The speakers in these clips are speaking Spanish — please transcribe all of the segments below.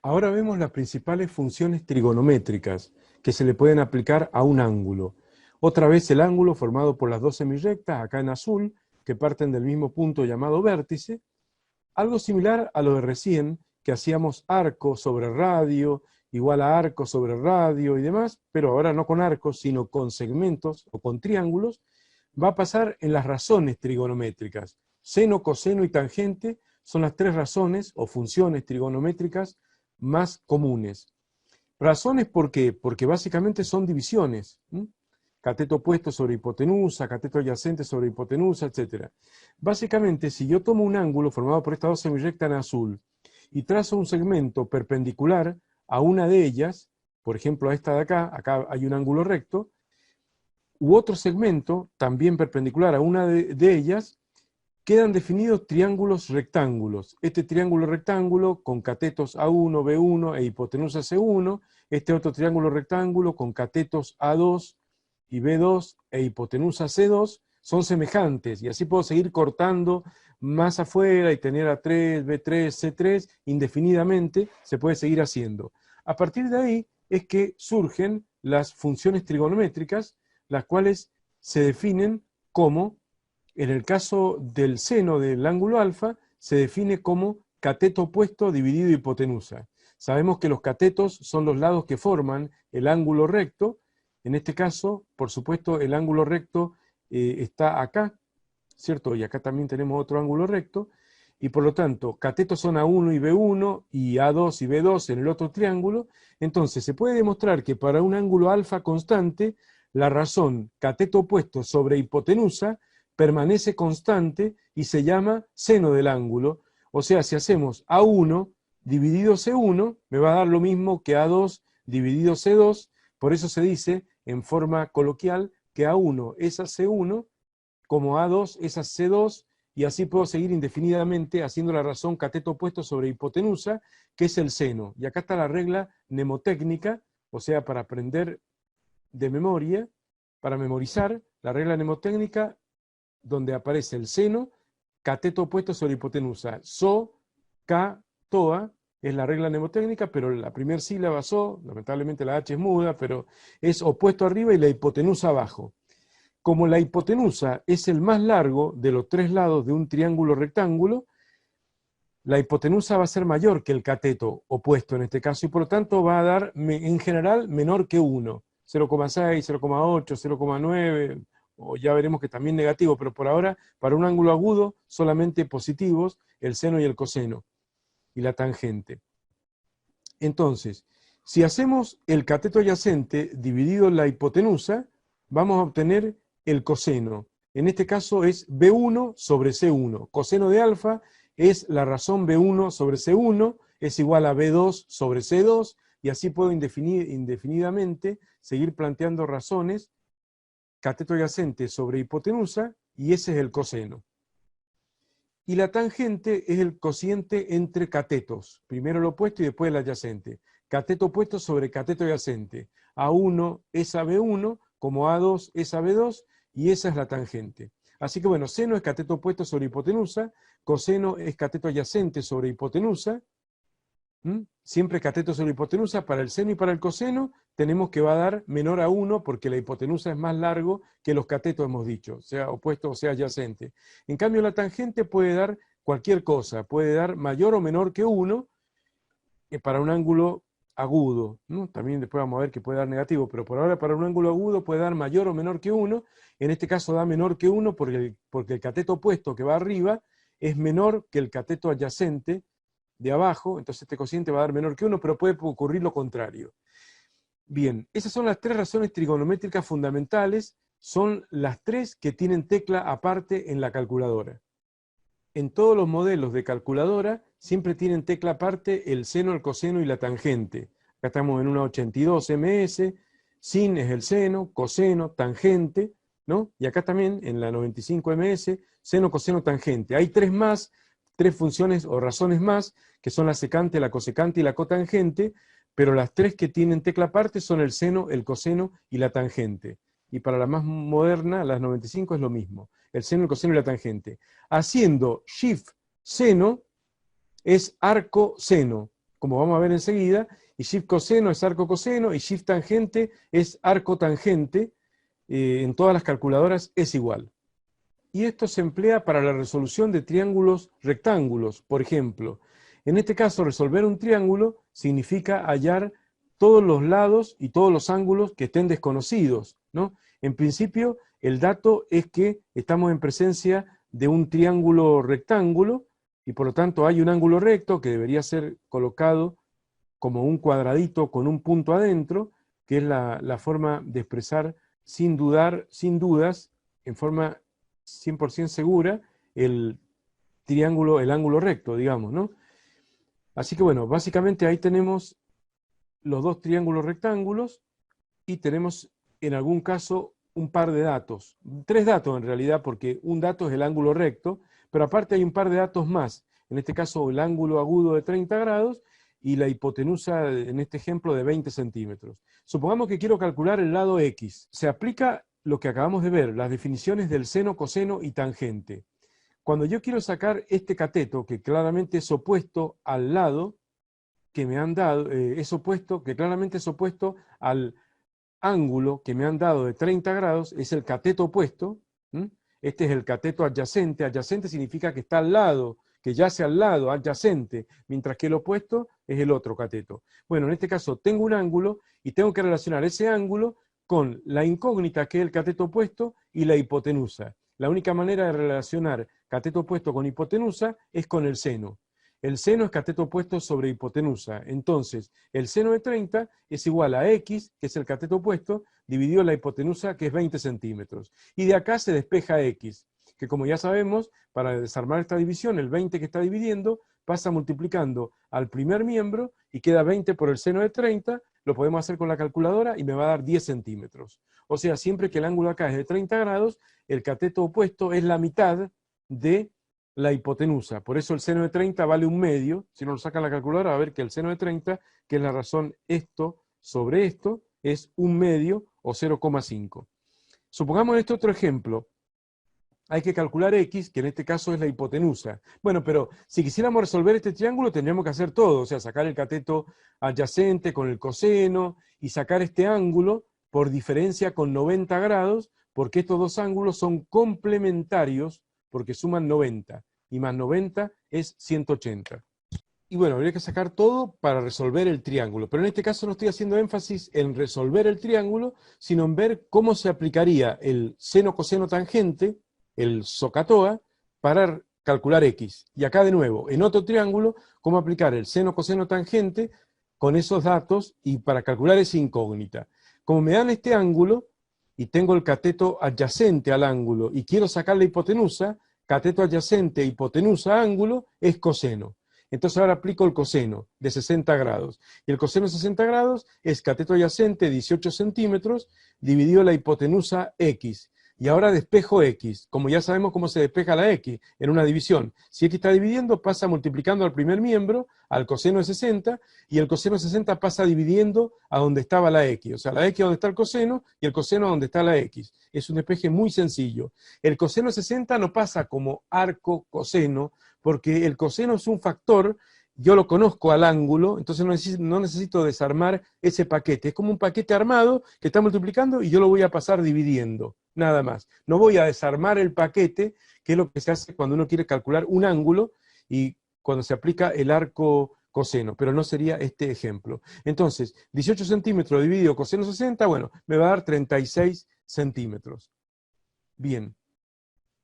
Ahora vemos las principales funciones trigonométricas que se le pueden aplicar a un ángulo. Otra vez el ángulo formado por las dos semirrectas, acá en azul, que parten del mismo punto llamado vértice. Algo similar a lo de recién, que hacíamos arco sobre radio, igual a arco sobre radio y demás, pero ahora no con arcos, sino con segmentos o con triángulos, va a pasar en las razones trigonométricas. Seno, coseno y tangente son las tres razones o funciones trigonométricas más comunes. Razones, ¿por qué? Porque básicamente son divisiones. Cateto opuesto sobre hipotenusa, cateto adyacente sobre hipotenusa, etc. Básicamente, si yo tomo un ángulo formado por estas dos semirrectas en azul y trazo un segmento perpendicular a una de ellas, por ejemplo a esta de acá hay un ángulo recto, u otro segmento, también perpendicular a una de ellas, quedan definidos triángulos rectángulos. Este triángulo rectángulo con catetos A1, B1 e hipotenusa C1, este otro triángulo rectángulo con catetos A2 y B2 e hipotenusa C2, son semejantes, y así puedo seguir cortando más afuera y tener A3, B3, C3, indefinidamente, se puede seguir haciendo. A partir de ahí es que surgen las funciones trigonométricas, las cuales se definen como, en el caso del seno del ángulo alfa, se define como cateto opuesto dividido hipotenusa. Sabemos que los catetos son los lados que forman el ángulo recto. En este caso, por supuesto, el ángulo recto está acá, ¿cierto? Y acá también tenemos otro ángulo recto. Y por lo tanto, catetos son A1 y B1 y A2 y B2 en el otro triángulo. Entonces, se puede demostrar que para un ángulo alfa constante, la razón cateto opuesto sobre hipotenusa permanece constante y se llama seno del ángulo. O sea, si hacemos A1 dividido C1, me va a dar lo mismo que A2 dividido C2. Por eso se dice, en forma coloquial, que A1 es a C1, como A2 es a C2, y así puedo seguir indefinidamente haciendo la razón cateto opuesto sobre hipotenusa, que es el seno. Y acá está la regla mnemotécnica, o sea, para aprender de memoria, para memorizar, la regla mnemotécnica donde aparece el seno, cateto opuesto sobre hipotenusa. So, ca, toa, es la regla mnemotécnica, pero la primera sílaba so, lamentablemente la H es muda, pero es opuesto arriba y la hipotenusa abajo. Como la hipotenusa es el más largo de los tres lados de un triángulo rectángulo, la hipotenusa va a ser mayor que el cateto opuesto en este caso, y por lo tanto va a dar en general menor que 1, 0,6, 0,8, 0,9, o ya veremos que también negativo, pero por ahora, para un ángulo agudo, solamente positivos, el seno y el coseno, y la tangente. Entonces, si hacemos el cateto adyacente dividido en la hipotenusa, vamos a obtener el coseno. En este caso es B1 sobre C1. Coseno de alfa es la razón B1 sobre C1, es igual a B2 sobre C2, y así puedo indefinidamente seguir planteando razones, cateto adyacente sobre hipotenusa, y ese es el coseno. Y la tangente es el cociente entre catetos, primero el opuesto y después el adyacente. Cateto opuesto sobre cateto adyacente. A1 es a B1, como A2 es a B2, y esa es la tangente. Así que bueno, seno es cateto opuesto sobre hipotenusa, coseno es cateto adyacente sobre hipotenusa. Siempre cateto sobre hipotenusa, para el seno y para el coseno tenemos que va a dar menor a 1 porque la hipotenusa es más largo que los catetos, hemos dicho, sea opuesto o sea adyacente. En cambio la tangente puede dar cualquier cosa, puede dar mayor o menor que 1 para un ángulo agudo, ¿no? También después vamos a ver que puede dar negativo, pero por ahora para un ángulo agudo puede dar mayor o menor que 1, en este caso da menor que 1 porque el cateto opuesto que va arriba es menor que el cateto adyacente de abajo, entonces este cociente va a dar menor que 1, pero puede ocurrir lo contrario. Bien, esas son las tres razones trigonométricas fundamentales, son las tres que tienen tecla aparte en la calculadora. En todos los modelos de calculadora siempre tienen tecla aparte el seno, el coseno y la tangente. Acá estamos en una 82 ms, sin es el seno, coseno, tangente, ¿no? Y acá también en la 95 ms, seno, coseno, tangente. Hay tres más, tres funciones o razones más, que son la secante, la cosecante y la cotangente, pero las tres que tienen tecla aparte son el seno, el coseno y la tangente. Y para la más moderna, las 95 es lo mismo, el seno, el coseno y la tangente. Haciendo shift seno es arco seno. como vamos a ver enseguida, y shift coseno es arco coseno, y shift tangente es arco tangente, en todas las calculadoras es igual. Y esto se emplea para la resolución de triángulos rectángulos, por ejemplo. En este caso, resolver un triángulo significa hallar todos los lados y todos los ángulos que estén desconocidos, ¿no? En principio, el dato es que estamos en presencia de un triángulo rectángulo, y por lo tanto hay un ángulo recto que debería ser colocado como un cuadradito con un punto adentro, que es la forma de expresar sin dudar, sin dudas, en forma 100% segura, el triángulo, el ángulo recto, digamos, ¿no? Así que bueno, básicamente ahí tenemos los dos triángulos rectángulos y tenemos en algún caso un par de datos. 3 datos en realidad, porque un dato es el ángulo recto, pero aparte hay un par de datos más. En este caso el ángulo agudo de 30 grados y la hipotenusa, en este ejemplo, de 20 centímetros. Supongamos que quiero calcular el lado X. Se aplica lo que acabamos de ver, las definiciones del seno, coseno y tangente. Cuando yo quiero sacar este cateto, que claramente es opuesto al lado que me han dado, que claramente es opuesto al ángulo que me han dado de 30 grados, es el cateto opuesto. Este es el cateto adyacente. Adyacente significa que está al lado, que yace al lado, adyacente, mientras que el opuesto es el otro cateto. Bueno, en este caso tengo un ángulo y tengo que relacionar ese ángulo con la incógnita, que es el cateto opuesto, y la hipotenusa. La única manera de relacionar cateto opuesto con hipotenusa es con el seno. El seno es cateto opuesto sobre hipotenusa. Entonces, el seno de 30 es igual a x, que es el cateto opuesto, dividido la hipotenusa, que es 20 centímetros. Y de acá se despeja x, que como ya sabemos, para desarmar esta división, el 20 que está dividiendo pasa multiplicando al primer miembro y queda 20 por el seno de 30, lo podemos hacer con la calculadora y me va a dar 10 centímetros. O sea, siempre que el ángulo acá es de 30 grados, el cateto opuesto es la mitad de la hipotenusa. Por eso el seno de 30 vale 1/2. Si no lo saca la calculadora, va a ver que el seno de 30, que es la razón esto sobre esto, es 1/2 o 0,5. Supongamos este otro ejemplo. Hay que calcular x, que en este caso es la hipotenusa. Bueno, pero si quisiéramos resolver este triángulo, tendríamos que hacer todo, o sea, sacar el cateto adyacente con el coseno y sacar este ángulo por diferencia con 90 grados, porque estos dos ángulos son complementarios, porque suman 90, y más 90 es 180. Y bueno, habría que sacar todo para resolver el triángulo, pero en este caso no estoy haciendo énfasis en resolver el triángulo, sino en ver cómo se aplicaría el seno, coseno, tangente, el SOHCAHTOA, para calcular x. Y acá de nuevo, en otro triángulo, cómo aplicar el seno, coseno, tangente con esos datos y para calcular esa incógnita. Como me dan este ángulo y tengo el cateto adyacente al ángulo y quiero sacar la hipotenusa, cateto adyacente, hipotenusa, ángulo, es coseno. Entonces ahora aplico el coseno de 60 grados. Y el coseno de 60 grados es cateto adyacente 18 centímetros dividido la hipotenusa x. Y ahora despejo x. Como ya sabemos cómo se despeja la x en una división. Si x está dividiendo, pasa multiplicando al primer miembro, al coseno de 60, y el coseno de 60 pasa dividiendo a donde estaba la x. O sea, la x donde está el coseno y el coseno donde está la x. Es un despeje muy sencillo. El coseno de 60 no pasa como arco coseno, porque el coseno es un factor, yo lo conozco al ángulo, entonces no necesito desarmar ese paquete. Es como un paquete armado que está multiplicando y yo lo voy a pasar dividiendo, nada más. No voy a desarmar el paquete, que es lo que se hace cuando uno quiere calcular un ángulo y cuando se aplica el arco coseno, pero no sería este ejemplo. Entonces, 18 centímetros dividido coseno 60, bueno, me va a dar 36 centímetros. Bien.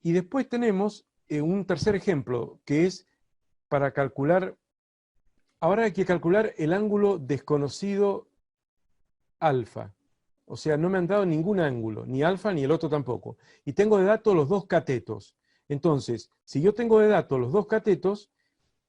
Y después tenemos un tercer ejemplo, que es para calcular, ahora hay que calcular el ángulo desconocido alfa. O sea, no me han dado ningún ángulo, ni alfa ni el otro tampoco. Y tengo de dato los dos catetos. Entonces, si yo tengo de dato los dos catetos,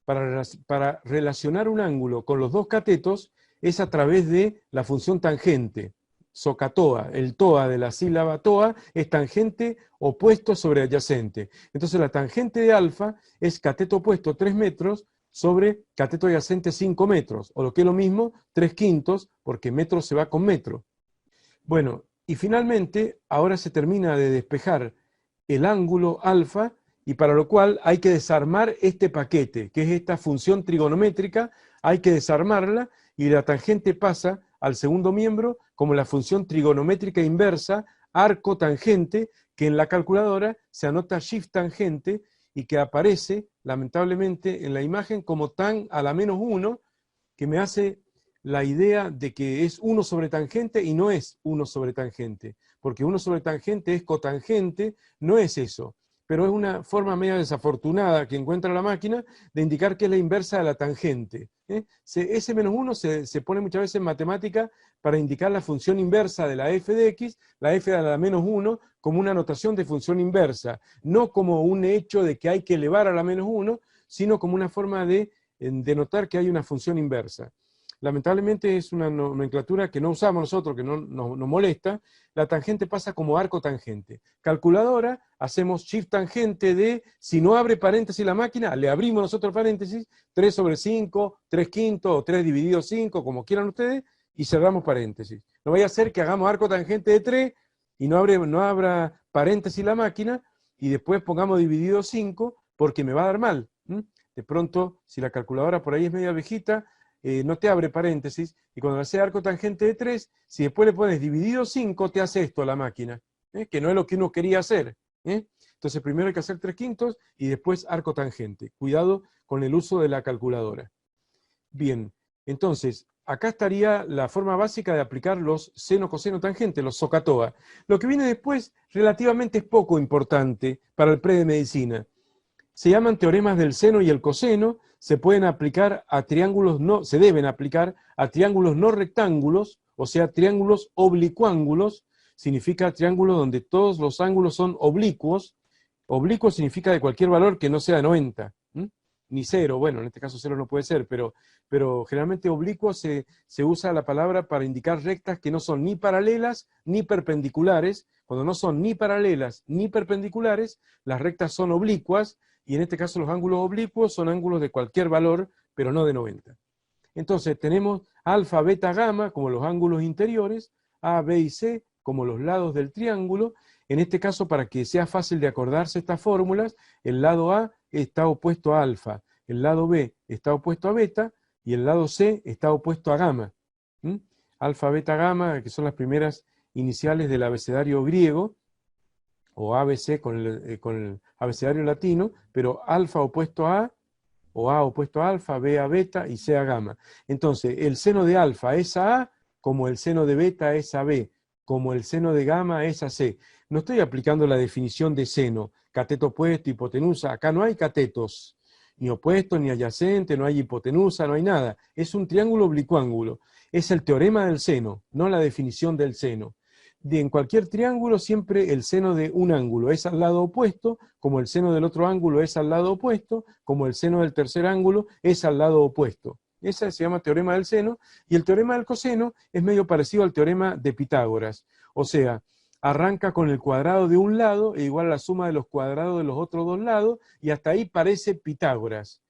para relacionar un ángulo con los dos catetos, es a través de la función tangente. SOHCAHTOA, el TOA de la sílaba TOA es tangente opuesto sobre adyacente. Entonces la tangente de alfa es cateto opuesto 3 metros sobre cateto adyacente 5 metros, o lo que es lo mismo, 3/5, porque metro se va con metro. Bueno, y finalmente, ahora se termina de despejar el ángulo alfa, y para lo cual hay que desarmar este paquete, que es esta función trigonométrica hay que desarmarla y la tangente pasa al segundo miembro como la función trigonométrica inversa, arco tangente, que en la calculadora se anota shift tangente y que aparece, lamentablemente, en la imagen como tan a la menos 1, que me hace la idea de que es 1 sobre tangente y no es 1 sobre tangente, porque 1 sobre tangente es cotangente, no es eso, pero es una forma media desafortunada que encuentra la máquina de indicar que es la inversa de la tangente. Ese menos 1 se pone muchas veces en matemática para indicar la función inversa de la f de x, la f a la menos 1, como una notación de función inversa, no como un hecho de que hay que elevar a la menos 1, sino como una forma de denotar que hay una función inversa. Lamentablemente es una nomenclatura que no usamos nosotros, que no nos molesta. La tangente pasa como arco tangente. Calculadora, hacemos shift tangente de, si no abre paréntesis la máquina, le abrimos nosotros paréntesis, 3 sobre 5, 3 quintos o 3 dividido 5, como quieran ustedes, y cerramos paréntesis. No vaya a ser que hagamos arco tangente de 3 y no abra paréntesis la máquina y después pongamos dividido 5 porque me va a dar mal. De pronto, si la calculadora por ahí es media viejita, no te abre paréntesis, y cuando hace arco tangente de 3, si después le pones dividido 5, te hace esto a la máquina, que no es lo que uno quería hacer. Entonces primero hay que hacer 3 quintos y después arco tangente. Cuidado con el uso de la calculadora. Bien, entonces, acá estaría la forma básica de aplicar los seno, coseno, tangente, los SOHCAHTOA. Lo que viene después relativamente es poco importante para el pre de medicina. Se llaman teoremas del seno y el coseno, se pueden aplicar a triángulos no, se deben aplicar a triángulos no rectángulos, o sea, triángulos oblicuángulos, significa triángulos donde todos los ángulos son oblicuos. Oblicuo significa de cualquier valor que no sea 90, ni 0, bueno, en este caso 0 no puede ser, pero generalmente oblicuo se usa la palabra para indicar rectas que no son ni paralelas ni perpendiculares. Cuando no son ni paralelas ni perpendiculares, las rectas son oblicuas, y en este caso los ángulos oblicuos son ángulos de cualquier valor, pero no de 90. Entonces tenemos alfa, beta, gamma como los ángulos interiores, A, B y C como los lados del triángulo. En este caso, para que sea fácil de acordarse estas fórmulas, el lado A está opuesto a alfa, el lado B está opuesto a beta, y el lado C está opuesto a gamma. Alfa, beta, gamma, que son las primeras iniciales del abecedario griego, o ABC con el abecedario latino, pero alfa opuesto a A, o A opuesto a alfa, B a beta y C a gamma. Entonces, el seno de alfa es a A, como el seno de beta es a B, como el seno de gamma es a C. No estoy aplicando la definición de seno, cateto opuesto, hipotenusa. Acá no hay catetos, ni opuesto, ni adyacente, no hay hipotenusa, no hay nada. Es un triángulo oblicuángulo. Es el teorema del seno, no la definición del seno. En cualquier triángulo siempre el seno de un ángulo es al lado opuesto, como el seno del otro ángulo es al lado opuesto, como el seno del tercer ángulo es al lado opuesto. Ese se llama teorema del seno, y el teorema del coseno es medio parecido al teorema de Pitágoras. O sea, arranca con el cuadrado de un lado e igual a la suma de los cuadrados de los otros dos lados, y hasta ahí parece Pitágoras.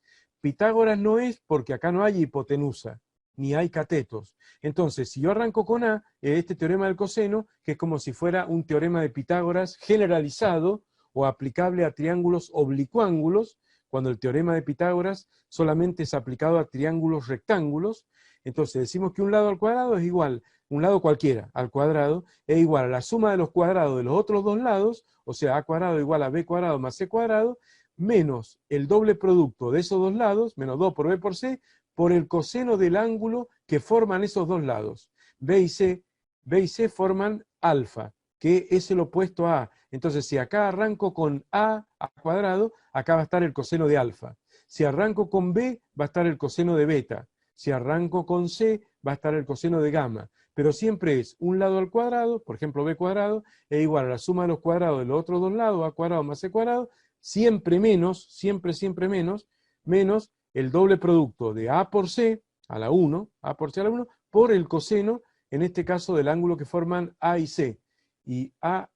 Pitágoras no es porque acá no hay hipotenusa, ni hay catetos. Entonces, si yo arranco con A, este teorema del coseno, que es como si fuera un teorema de Pitágoras generalizado o aplicable a triángulos oblicuángulos, cuando el teorema de Pitágoras solamente es aplicado a triángulos rectángulos. Entonces decimos que un lado al cuadrado es igual, un lado cualquiera al cuadrado, es igual a la suma de los cuadrados de los otros dos lados, o sea, A cuadrado igual a B cuadrado más C cuadrado, menos el doble producto de esos dos lados, menos 2 por B por C, por el coseno del ángulo que forman esos dos lados. B y C forman alfa, que es el opuesto a A. Entonces, si acá arranco con A cuadrado, acá va a estar el coseno de alfa. Si arranco con B, va a estar el coseno de beta. Si arranco con C, va a estar el coseno de gamma. Pero siempre es un lado al cuadrado, por ejemplo B cuadrado, es igual a la suma de los cuadrados de los otros dos lados, A cuadrado más C cuadrado, siempre menos, siempre menos, menos el doble producto de A por C a la 1, A por C a la 1, por el coseno, en este caso del ángulo que forman A y C. Y A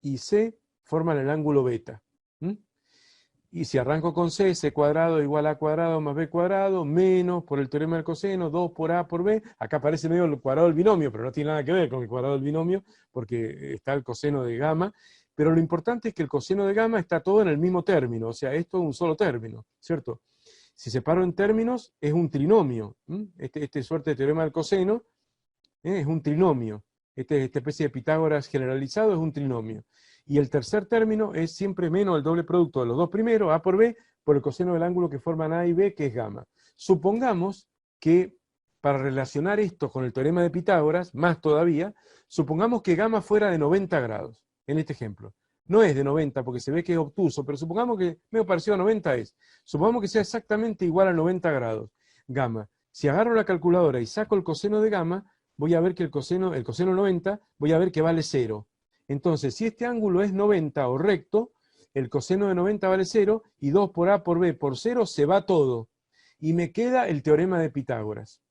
y C forman el ángulo beta. Y si arranco con C, C cuadrado igual a cuadrado más B cuadrado, menos por el teorema del coseno, 2 por A por B. Acá aparece medio el cuadrado del binomio, pero no tiene nada que ver con el cuadrado del binomio, porque está el coseno de gamma. Pero lo importante es que el coseno de gamma está todo en el mismo término, o sea, esto es un solo término, ¿cierto? Si separo en términos, es un trinomio. Este suerte de teorema del coseno es un trinomio. Esta especie de Pitágoras generalizado es un trinomio. Y el tercer término es siempre menos el doble producto de los dos primeros, a por b, por el coseno del ángulo que forman a y b, que es gamma. Supongamos que, para relacionar esto con el teorema de Pitágoras, más todavía, supongamos que gamma fuera de 90 grados, en este ejemplo. No es de 90 porque se ve que es obtuso, pero supongamos que medio parecido a 90 es. Supongamos que sea exactamente igual a 90 grados, gamma. Si agarro la calculadora y saco el coseno de gamma, voy a ver que el coseno 90, voy a ver que vale 0. Entonces, si este ángulo es 90 o recto, el coseno de 90 vale 0, y 2 por a por b por 0 se va todo. Y me queda el teorema de Pitágoras.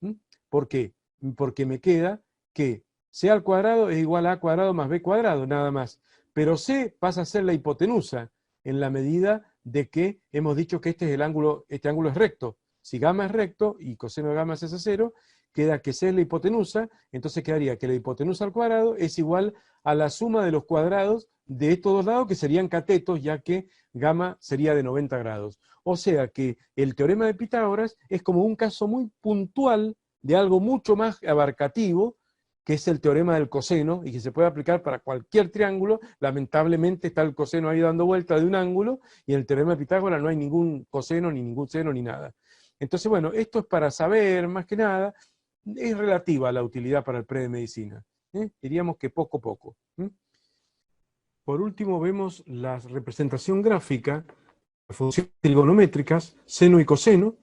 ¿Por qué? Porque me queda que c al cuadrado es igual a cuadrado más b cuadrado, nada más. Pero c pasa a ser la hipotenusa, en la medida de que hemos dicho que este ángulo es recto. Si gamma es recto y coseno de gamma es ese 0, queda que c es la hipotenusa, entonces quedaría que la hipotenusa al cuadrado es igual a la suma de los cuadrados de estos dos lados, que serían catetos, ya que gamma sería de 90 grados. O sea que el teorema de Pitágoras es como un caso muy puntual de algo mucho más abarcativo, que es el teorema del coseno, y que se puede aplicar para cualquier triángulo. Lamentablemente está el coseno ahí dando vuelta de un ángulo, y en el teorema de Pitágoras no hay ningún coseno, ni ningún seno, ni nada. Entonces, bueno, esto es para saber, más que nada, es relativa a la utilidad para el pre de medicina. Diríamos que poco a poco. Por último, vemos la representación gráfica de funciones trigonométricas, seno y coseno.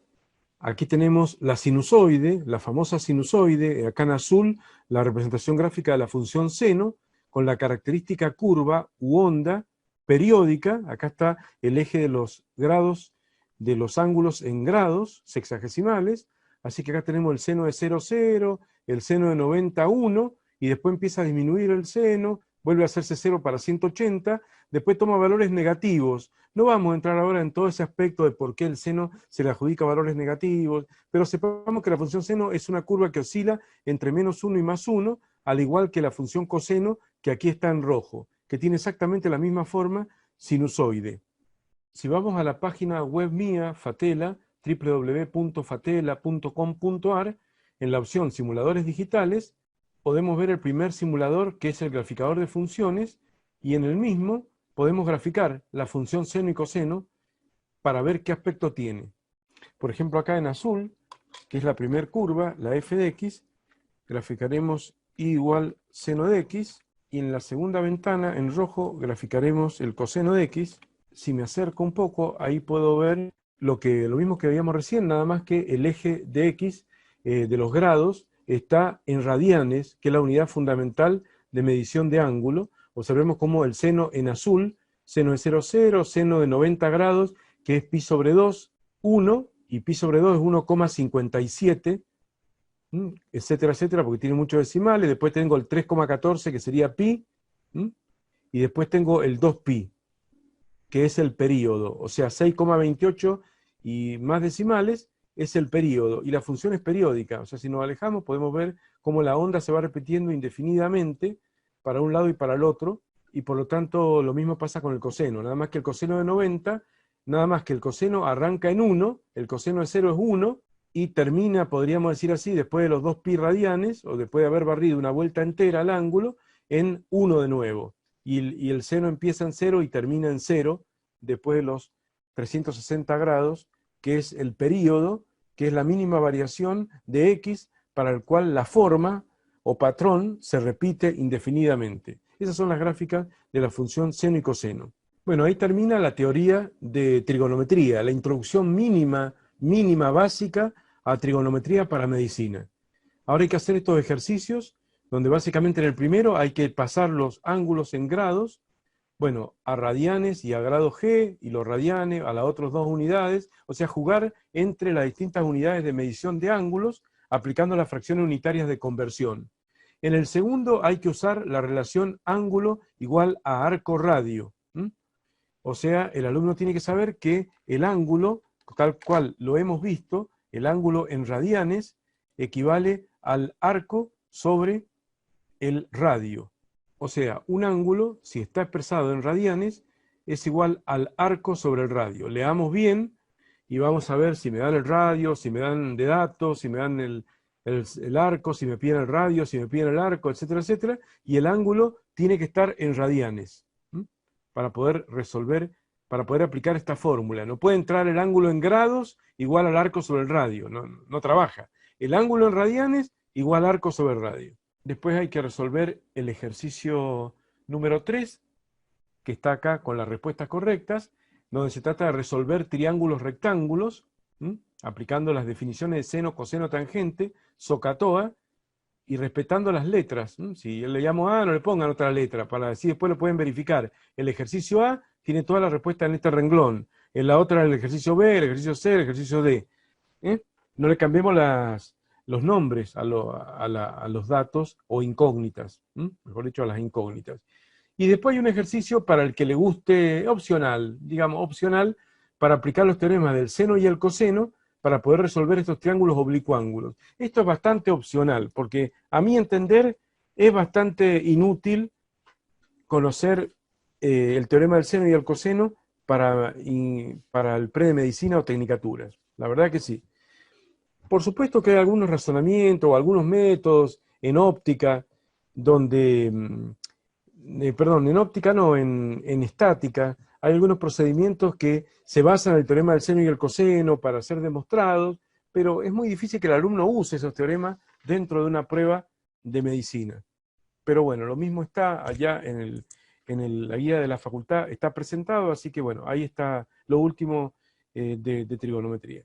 Aquí tenemos la sinusoide, la famosa sinusoide, acá en azul, la representación gráfica de la función seno, con la característica curva u onda periódica. Acá está el eje de los grados, de los ángulos en grados sexagesimales. Así que acá tenemos el seno de 0, 0, el seno de 90, 1, y después empieza a disminuir el seno, vuelve a hacerse 0 para 180, después toma valores negativos. No vamos a entrar ahora en todo ese aspecto de por qué el seno se le adjudica valores negativos, pero sepamos que la función seno es una curva que oscila entre menos 1 y más 1, al igual que la función coseno, que aquí está en rojo, que tiene exactamente la misma forma sinusoide. Si vamos a la página web mía, Fatela, www.fatela.com.ar, en la opción Simuladores Digitales, podemos ver el primer simulador, que es el graficador de funciones, y en el mismo podemos graficar la función seno y coseno para ver qué aspecto tiene. Por ejemplo, acá en azul, que es la primera curva, la f de x, graficaremos y igual seno de x, y en la segunda ventana, en rojo, graficaremos el coseno de x. Si me acerco un poco, ahí puedo ver lo mismo que veíamos recién, nada más que el eje de x de los grados está en radianes, que es la unidad fundamental de medición de ángulo. Observemos cómo el seno en azul, seno de 0, 0, seno de 90 grados, que es pi sobre 2, 1, y pi sobre 2 es 1,57, etcétera, etcétera, porque tiene muchos decimales. Después tengo el 3,14, que sería pi, y después tengo el 2pi, que es el período, o sea, 6,28 y más decimales es el período, y la función es periódica. O sea, si nos alejamos podemos ver cómo la onda se va repitiendo indefinidamente para un lado y para el otro, y por lo tanto lo mismo pasa con el coseno, nada más que el coseno de 90, nada más que el coseno arranca en 1, el coseno de 0 es 1, y termina, podríamos decir así, después de los 2pi radianes, o después de haber barrido una vuelta entera al ángulo, en 1 de nuevo. Y el seno empieza en 0 y termina en 0, después de los 360 grados, que es el período, que es la mínima variación de x, para el cual la forma o patrón se repite indefinidamente. Esas son las gráficas de la función seno y coseno. Bueno, ahí termina la teoría de trigonometría, la introducción mínima básica a trigonometría para medicina. Ahora hay que hacer estos ejercicios, donde básicamente en el primero hay que pasar los ángulos en grados, bueno, a radianes y a grado G, y los radianes a las otras dos unidades, o sea, jugar entre las distintas unidades de medición de ángulos, aplicando las fracciones unitarias de conversión. En el segundo hay que usar la relación ángulo igual a arco radio. O sea, el alumno tiene que saber que el ángulo, tal cual lo hemos visto, el ángulo en radianes equivale al arco sobre el radio. O sea, un ángulo, si está expresado en radianes, es igual al arco sobre el radio. Leamos bien, y vamos a ver si me dan el radio, si me dan de datos, si me dan el arco, si me piden el radio, si me piden el arco, etcétera, etcétera, y el ángulo tiene que estar en radianes, ¿m? Para poder resolver, para poder aplicar esta fórmula. No puede entrar el ángulo en grados igual al arco sobre el radio, no trabaja. El ángulo en radianes igual arco sobre el radio. Después hay que resolver el ejercicio número 3, que está acá con las respuestas correctas, donde se trata de resolver triángulos rectángulos, aplicando las definiciones de seno, coseno, tangente, SOHCAHTOA, y respetando las letras. Si le llamo A, no le pongan otra letra, para así después lo pueden verificar. El ejercicio A tiene todas las respuestas en este renglón, en la otra el ejercicio B, el ejercicio C, el ejercicio D. No le cambiemos los nombres a los datos o incógnitas, mejor dicho, a las incógnitas. Y después hay un ejercicio para el que le guste opcional, digamos opcional, para aplicar los teoremas del seno y el coseno para poder resolver estos triángulos oblicuángulos. Esto es bastante opcional, porque a mi entender es bastante inútil conocer el teorema del seno y el coseno para el pre de medicina o tecnicaturas. La verdad que sí. Por supuesto que hay algunos razonamientos o algunos métodos en óptica donde, perdón, en óptica no, en estática, hay algunos procedimientos que se basan en el teorema del seno y el coseno para ser demostrados, pero es muy difícil que el alumno use esos teoremas dentro de una prueba de medicina. Pero bueno, lo mismo está allá en la guía de la facultad, está presentado, así que bueno, ahí está lo último de trigonometría.